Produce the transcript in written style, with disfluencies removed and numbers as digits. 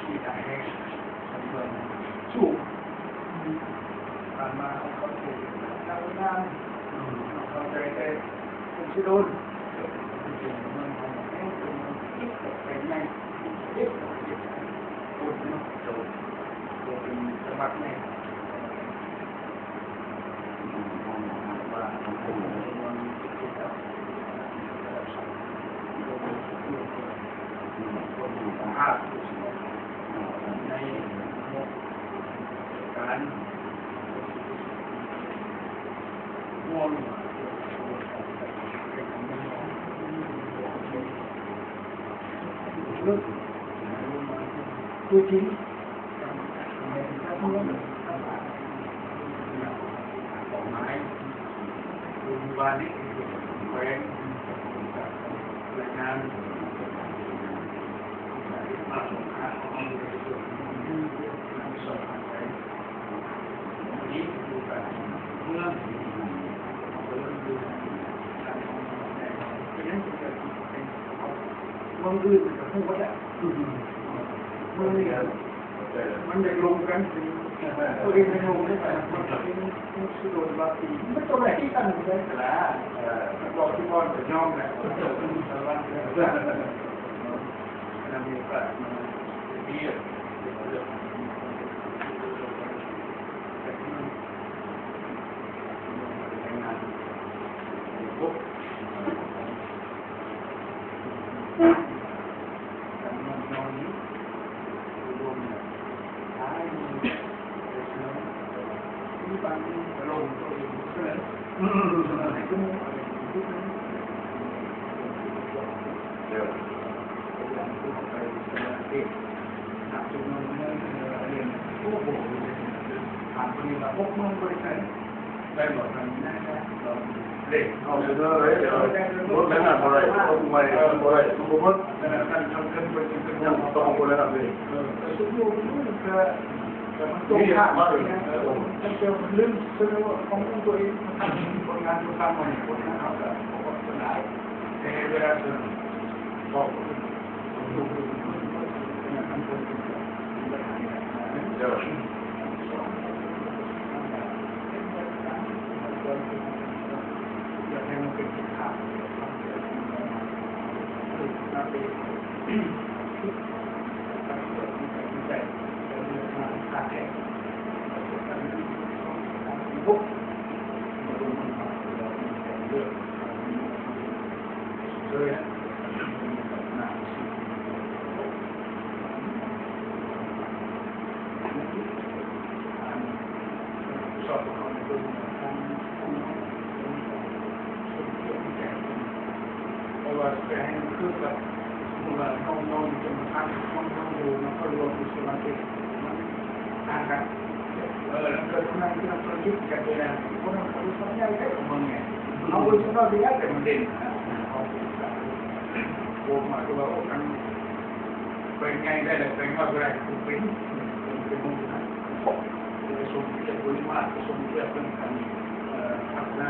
ที่ได้ให้สำเร็จสู้ผ่านมาเขาเสียดาวน้ำเขาใจได้ผมจะโดนมันทำให้ตัวมันคิดไปไงคิดตัวมันโดนตัวเป็นสมัครไงว่ามันคิดแล้วภาพในการมองตัวจริงของไม้ดูวานิแหวนรายงานมาส่งค่าของมันเลยส่วนนั้นส่งไปนี้ดูแบบเมื่อดูการของมันในเพราะฉะนั้นจะเป็นมันคือเป็นผู้วัดมันเนี่ยมันได้ลงกันตัวเองไม่ลงได้แต่มันเป็นสุดโดนบาปีไม่ต้องอะไรที่ตั้งใจแต่ละบอกที่พ่อจะย่อมแหละจบเป็นสารวัตรนั่นมีก็ดีอ่ะได้หมดทำได้เด็กเอาเยอะเลยรถแม่งอะไรรถไม่อะไรสมมติการทำกันไปจนถึงต้องคนละแบบนี้สุดยอดแต่มันต้องยากมากเลยมันจะลืมแสดงว่าของตัวเองทำผลงานทำมาผลงานเอาแต่ผลงานแต่เวลาจะบอกเดี๋ยวอยากให้มันเป็นสินค้าน่าเป็นการเปิดมีการวิจัยการเรื่องการขาดแคลนการพบมาดูมันมาเราเลือกเลยนะสอบของเราดูว่าแสดงคือแบบว่าน้องจะมาพักน้องดูมันก็รวมเป็นสมาธิมันต่างกันแล้วเกิดคนนั้นที่เราคิดกันเลยนะคนนั้นเขาสนใจแค่ของมึงไงเอาไปสนใจแต่มันเด่นเขาโกงมาตัวกันเป็นไงได้เลยเป็นว่าอะไรเป็นมุมนั้นจะส่งเกี่ยวกับมาจะส่งเกี่ยวกับการพัฒนา